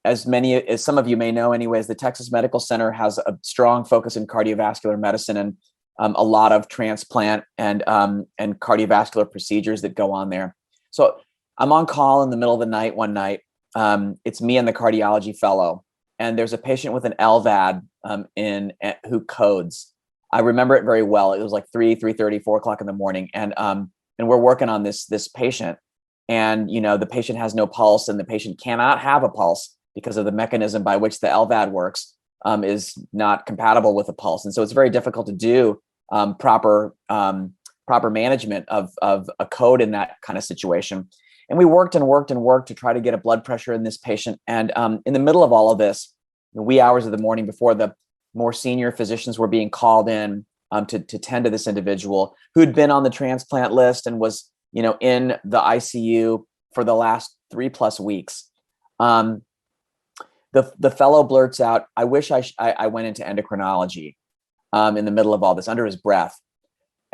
as some of you may know anyways, the Texas Medical Center has a strong focus in cardiovascular medicine and a lot of transplant and cardiovascular procedures that go on there. So I'm on call in the middle of the night one night. It's me and the cardiology fellow, and there's a patient with an LVAD who codes. I remember it very well. It was like 3:30, 4 o'clock in the morning, and we're working on this patient, and the patient has no pulse, and the patient cannot have a pulse because of the mechanism by which the LVAD works is not compatible with a pulse, and so it's very difficult to do proper management of a code in that kind of situation. And we worked to try to get a blood pressure in this patient. And in the middle of all of this, the wee hours of the morning before the more senior physicians were being called in to tend to this individual who'd been on the transplant list and was, in the ICU for the last 3+ weeks. The fellow blurts out, "I wish I went into endocrinology," in the middle of all this, under his breath.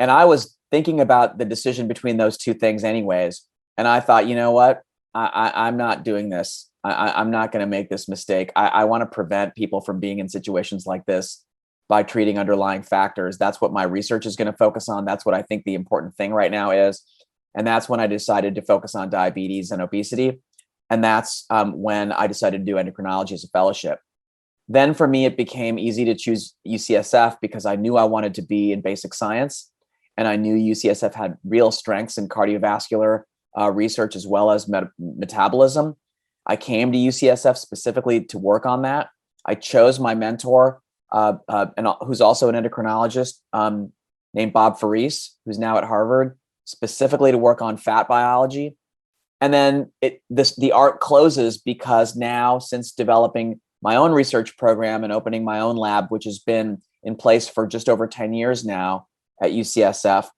And I was thinking about the decision between those two things anyways. And I thought, you know what? I'm not doing this. I'm not going to make this mistake. I want to prevent people from being in situations like this by treating underlying factors. That's what my research is going to focus on. That's what I think the important thing right now is. And that's when I decided to focus on diabetes and obesity. And that's when I decided to do endocrinology as a fellowship. Then for me, it became easy to choose UCSF because I knew I wanted to be in basic science. And I knew UCSF had real strengths in cardiovascular research as well as metabolism. I came to UCSF specifically to work on that. I chose my mentor, and who's also an endocrinologist, named Bob Faris, who's now at Harvard, specifically to work on fat biology. And then the arc closes because now, since developing my own research program and opening my own lab, which has been in place for just over 10 years now at UCSF,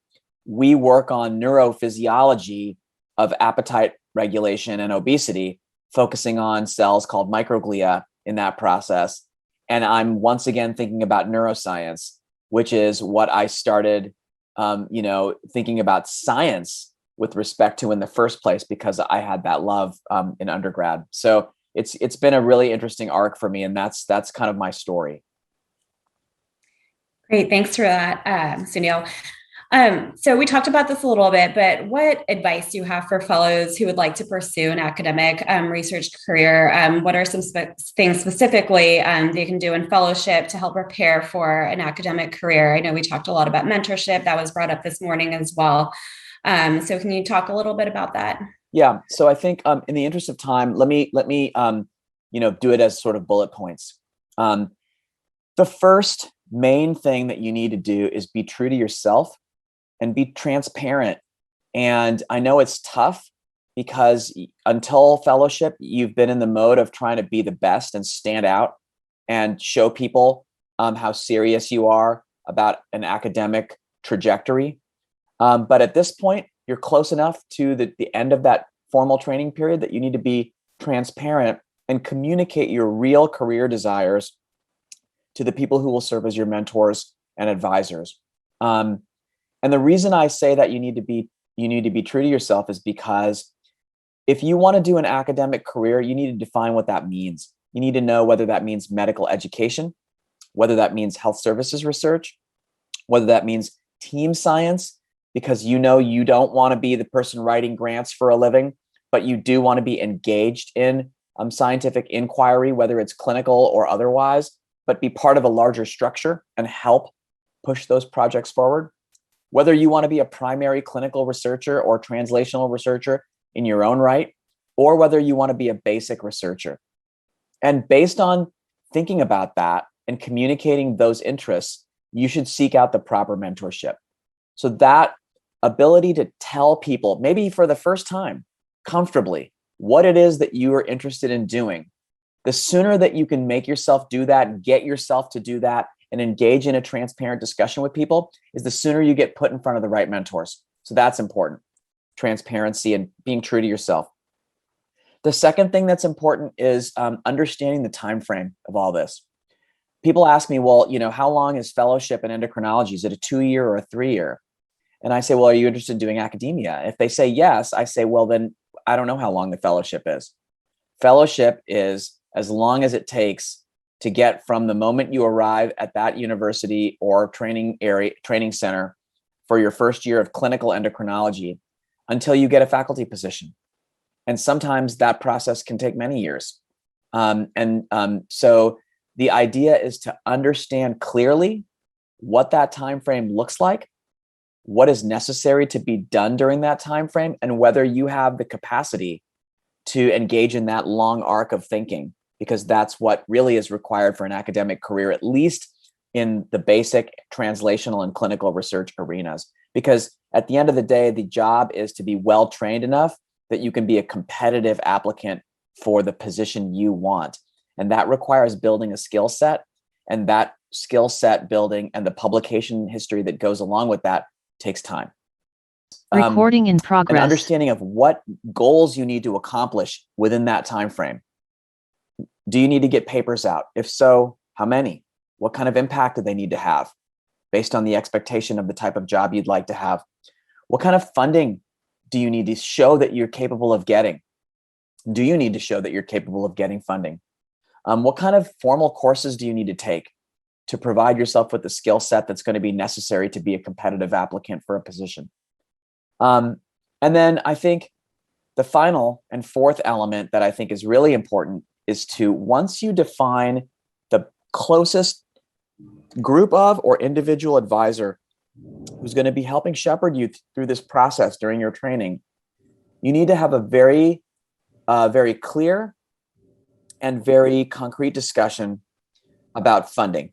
we work on neurophysiology of appetite regulation and obesity, focusing on cells called microglia in that process. And I'm once again thinking about neuroscience, which is what I started, thinking about science with respect to in the first place, because I had that love in undergrad. So it's been a really interesting arc for me, and that's kind of my story. Great, thanks for that, Sunil. So we talked about this a little bit, but what advice do you have for fellows who would like to pursue an academic research career? What are some things specifically they can do in fellowship to help prepare for an academic career? I know we talked a lot about mentorship. That was brought up this morning as well. So can you talk a little bit about that? Yeah. So I think in the interest of time, let me do it as sort of bullet points. The first main thing that you need to do is be true to yourself and be transparent. And I know it's tough because until fellowship, you've been in the mode of trying to be the best and stand out and show people how serious you are about an academic trajectory. But at this point, you're close enough to the end of that formal training period that you need to be transparent and communicate your real career desires to the people who will serve as your mentors and advisors. And the reason I say that you need to be true to yourself is because if you want to do an academic career, you need to define what that means. You need to know whether that means medical education, whether that means health services research, whether that means team science, because you don't want to be the person writing grants for a living, but you do want to be engaged in scientific inquiry, whether it's clinical or otherwise, but be part of a larger structure and help push those projects forward. Whether you want to be a primary clinical researcher or translational researcher in your own right, or whether you want to be a basic researcher. And based on thinking about that and communicating those interests, you should seek out the proper mentorship. So that ability to tell people, maybe for the first time, comfortably, what it is that you are interested in doing, the sooner that you can make yourself do that, get yourself to do that, and engage in a transparent discussion with people, is the sooner you get put in front of the right mentors. So that's important. Transparency and being true to yourself. The second thing that's important is understanding the time frame of all this. People ask me, well, how long is fellowship in endocrinology? Is it a 2-year or a 3-year? And I say, well, are you interested in doing academia? If they say yes, I say, well, then I don't know how long the fellowship is. Fellowship is as long as it takes to get from the moment you arrive at that university or training center for your first year of clinical endocrinology until you get a faculty position. And sometimes that process can take many years. So the idea is to understand clearly what that time frame looks like, what is necessary to be done during that time frame, and whether you have the capacity to engage in that long arc of thinking, because that's what really is required for an academic career, at least in the basic translational and clinical research arenas. Because at the end of the day, the job is to be well trained enough that you can be a competitive applicant for the position you want. And that requires building a skill set, and that skill set building and the publication history that goes along with that takes time. Recording in progress. An understanding of what goals you need to accomplish within that time frame. Do you need to get papers out? If so, how many? What kind of impact do they need to have based on the expectation of the type of job you'd like to have? What kind of funding do you need to show that you're capable of getting? Do you need to show that you're capable of getting funding? What kind of formal courses do you need to take to provide yourself with the skill set that's going to be necessary to be a competitive applicant for a position? And then I think the final and fourth element that I think is really important is to, once you define the closest group of or individual advisor who's going to be helping shepherd you through this process during your training, you need to have a very clear and very concrete discussion about funding.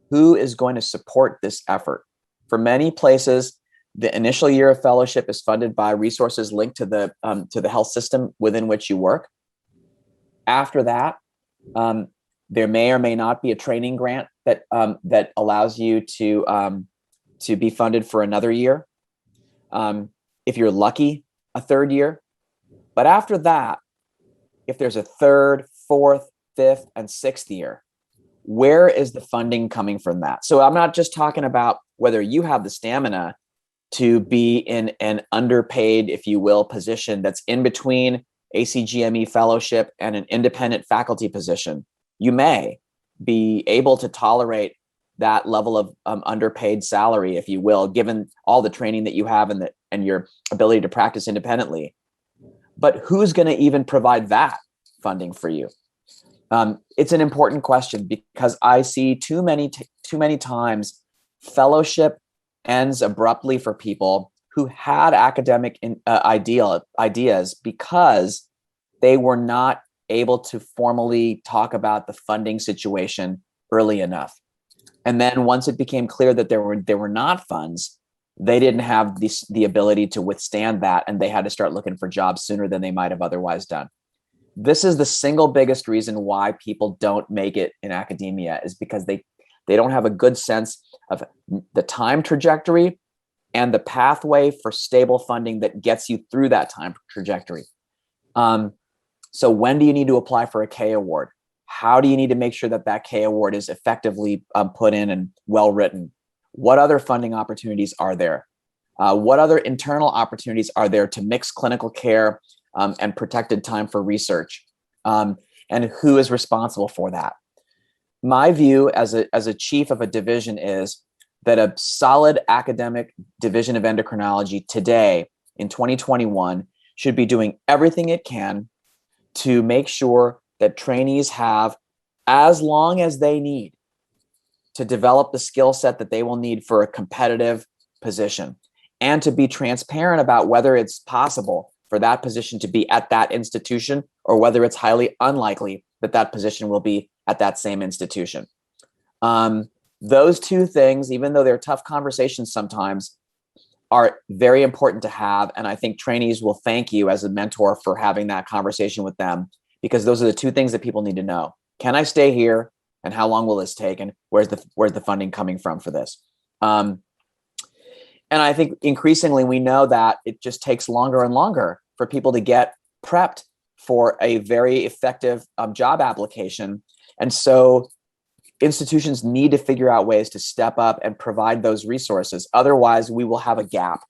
Who is going to support this effort? For many places, the initial year of fellowship is funded by resources linked to the health system within which you work. After that, there may or may not be a training grant that allows you to be funded for another year. If you're lucky, a third year. But after that, if there's a third, fourth, fifth, and sixth year, where is the funding coming from that? So I'm not just talking about whether you have the stamina to be in an underpaid, if you will, position that's in between ACGME fellowship and an independent faculty position. You may be able to tolerate that level of underpaid salary, if you will, given all the training that you have and your ability to practice independently. But who's going to even provide that funding for you? It's an important question, because I see too many times fellowship ends abruptly for people who had academic ideas because they were not able to formally talk about the funding situation early enough. And then once it became clear that there were not funds, they didn't have the ability to withstand that, and they had to start looking for jobs sooner than they might have otherwise done. This is the single biggest reason why people don't make it in academia, is because they don't have a good sense of the time trajectory and the pathway for stable funding that gets you through that time trajectory. So when do you need to apply for a K award? How do you need to make sure that K award is effectively put in and well written? What other funding opportunities are there? What other internal opportunities are there to mix clinical care and protected time for research? And who is responsible for that? My view as a chief of a division is that a solid academic division of endocrinology today in 2021 should be doing everything it can to make sure that trainees have as long as they need to develop the skill set that they will need for a competitive position, and to be transparent about whether it's possible for that position to be at that institution or whether it's highly unlikely that that position will be at that same institution. Those two things, even though they're tough conversations sometimes, are very important to have. And I think trainees will thank you as a mentor for having that conversation with them, because those are the two things that people need to know. Can I stay here? And how long will this take? And where's the funding coming from for this? And I think increasingly we know that it just takes longer and longer for people to get prepped for a very effective job application. And so institutions need to figure out ways to step up and provide those resources. Otherwise, we will have a gap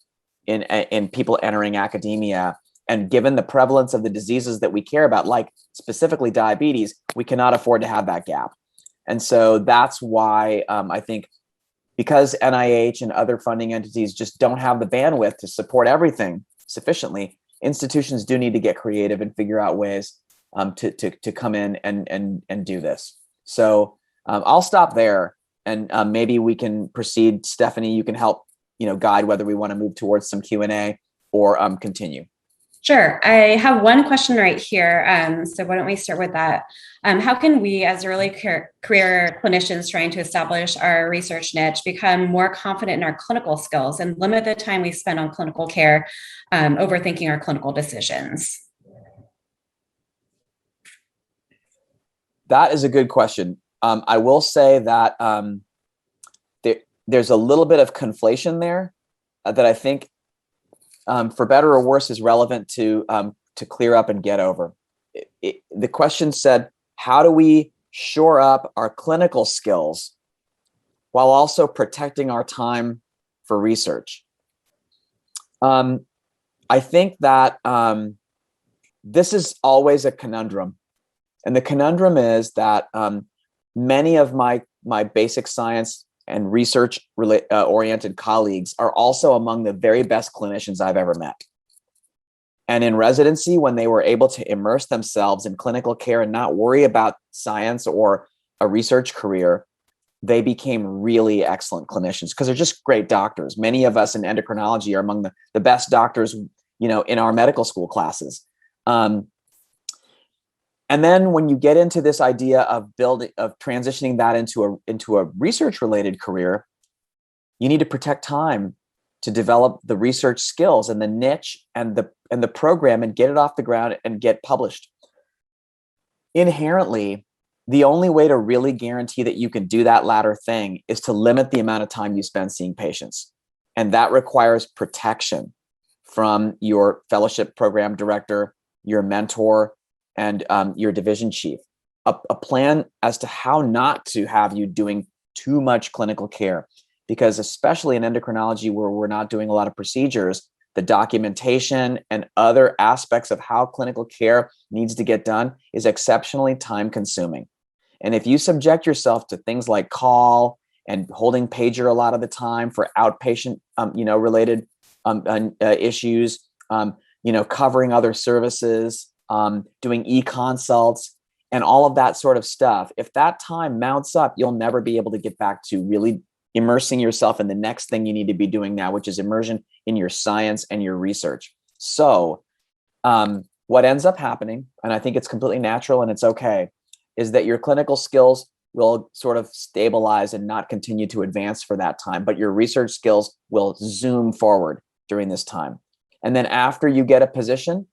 in people entering academia And given the prevalence of the diseases that we care about, like specifically diabetes, we cannot afford to have that gap. And so that's why I think, because NIH and other funding entities just don't have the bandwidth to support everything sufficiently, institutions do need to get creative and figure out ways to come in and do this. So I'll stop there, and maybe we can proceed. Stephanie, you can help guide whether we want to move towards some Q&A or continue. Sure. I have one question right here. So why don't we start with that? How can we, as early career clinicians trying to establish our research niche, become more confident in our clinical skills and limit the time we spend on clinical care, overthinking our clinical decisions? That is a good question. I will say that there's a little bit of conflation there that I think, for better or worse, is relevant to clear up and get over. The question said, how do we shore up our clinical skills while also protecting our time for research? I think that this is always a conundrum. And the conundrum is that many of my basic science and research oriented colleagues are also among the very best clinicians I've ever met. And in residency, when they were able to immerse themselves in clinical care and not worry about science or a research career, they became really excellent clinicians because they're just great doctors. Many of us in endocrinology are among the best doctors, in our medical school classes. And then when you get into this idea of transitioning that into a research related career, you need to protect time to develop the research skills and the niche and the program and get it off the ground and get published. Inherently, the only way to really guarantee that you can do that latter thing is to limit the amount of time you spend seeing patients. And that requires protection from your fellowship program director, your mentor, and your division chief. A plan as to how not to have you doing too much clinical care. Because especially in endocrinology, where we're not doing a lot of procedures, the documentation and other aspects of how clinical care needs to get done is exceptionally time consuming. And if you subject yourself to things like call and holding pager a lot of the time for outpatient, related issues, covering other services, doing e-consults and all of that sort of stuff, if that time mounts up, you'll never be able to get back to really immersing yourself in the next thing you need to be doing now, which is immersion in your science and your research. So what ends up happening, and I think it's completely natural and it's okay, is that your clinical skills will sort of stabilize and not continue to advance for that time, but your research skills will zoom forward during this time. And then after you get a position,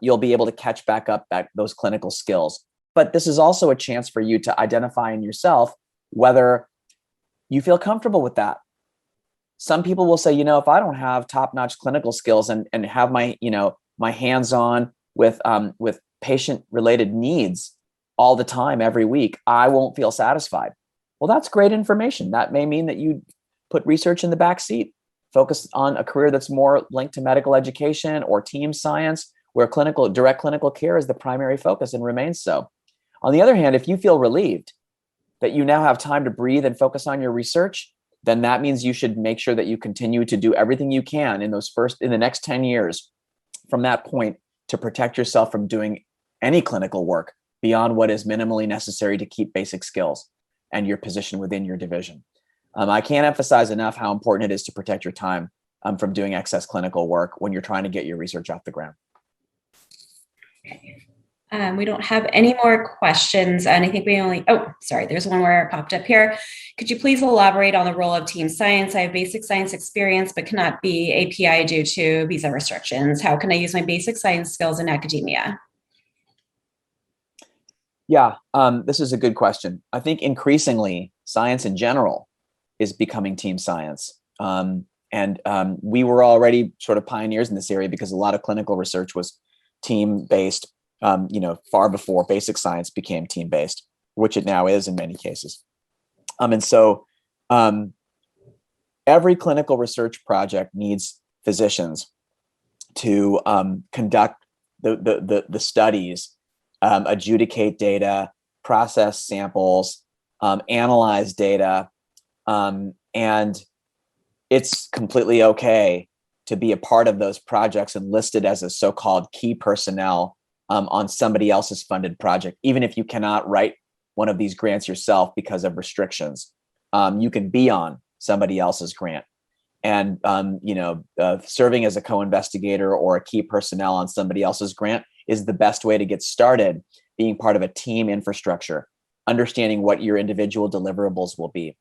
you'll be able to catch back up those clinical skills. But this is also a chance for you to identify in yourself whether you feel comfortable with that. Some people will say, if I don't have top-notch clinical skills and have my hands-on with patient-related needs all the time, every week, I won't feel satisfied. Well, that's great information. That may mean that you put research in the back seat, focus on a career that's more linked to medical education or team science, where direct clinical care is the primary focus and remains so. On the other hand, if you feel relieved that you now have time to breathe and focus on your research, then that means you should make sure that you continue to do everything you can in the next 10 years from that point to protect yourself from doing any clinical work beyond what is minimally necessary to keep basic skills and your position within your division. I can't emphasize enough how important it is to protect your time from doing excess clinical work when you're trying to get your research off the ground. Okay. We don't have any more questions. And I think there's one more popped up here. Could you please elaborate on the role of team science? I have basic science experience, but cannot be API due to visa restrictions. How can I use my basic science skills in academia? Yeah, this is a good question. I think increasingly science in general is becoming team science. We were already sort of pioneers in this area because a lot of clinical research was team-based, far before basic science became team-based, which it now is in many cases. And so every clinical research project needs physicians to conduct the studies, adjudicate data, process samples, analyze data, and it's completely okay to be a part of those projects and listed as a so-called key personnel on somebody else's funded project, even if you cannot write one of these grants yourself because of restrictions. You can be on somebody else's grant. And serving as a co-investigator or a key personnel on somebody else's grant is the best way to get started being part of a team infrastructure, understanding what your individual deliverables will be.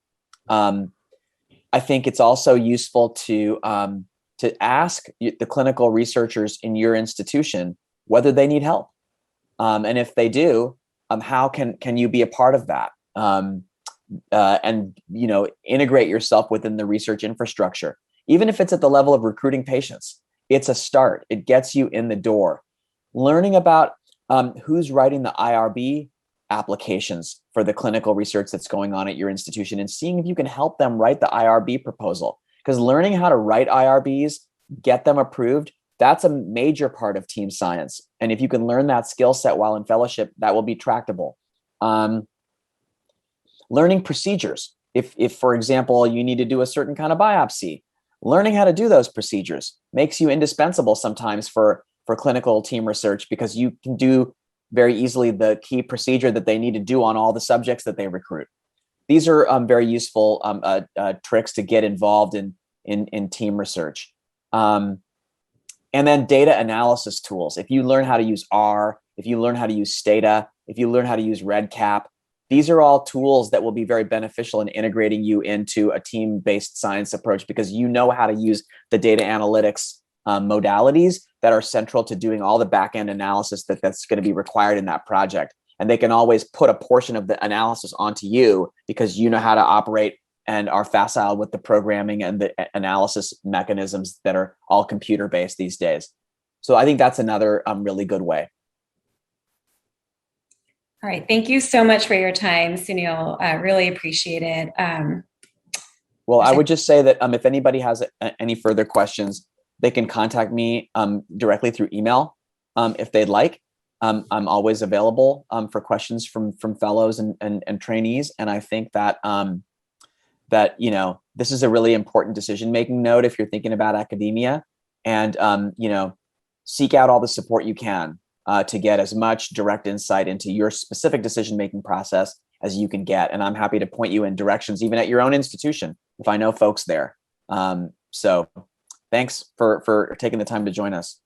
I think it's also useful to ask the clinical researchers in your institution whether they need help. And if they do, how can you be a part of that? And integrate yourself within the research infrastructure, even if it's at the level of recruiting patients. It's a start. It gets you in the door. Learning about who's writing the IRB applications for the clinical research that's going on at your institution, and seeing if you can help them write the IRB proposal. Because learning how to write IRBs, get them approved, that's a major part of team science. And if you can learn that skill set while in fellowship, that will be tractable. Learning procedures. If, for example, you need to do a certain kind of biopsy, learning how to do those procedures makes you indispensable sometimes for clinical team research, because you can do very easily the key procedure that they need to do on all the subjects that they recruit. These are very useful tricks to get involved in team research. And then data analysis tools. If you learn how to use R, if you learn how to use Stata, if you learn how to use REDCap, these are all tools that will be very beneficial in integrating you into a team-based science approach, because you know how to use the data analytics modalities that are central to doing all the back-end analysis that's going to be required in that project. And they can always put a portion of the analysis onto you because you know how to operate and are facile with the programming and the analysis mechanisms that are all computer-based these days. So I think that's another really good way. All right. Thank you so much for your time, Sunil. I really appreciate it. Well, I would just say that if anybody has any further questions, they can contact me directly through email if they'd like. I'm always available for questions from fellows and trainees. And I think that this is a really important decision-making node if you're thinking about academia, and seek out all the support you can to get as much direct insight into your specific decision-making process as you can get. And I'm happy to point you in directions, even at your own institution, if I know folks there. So thanks for taking the time to join us.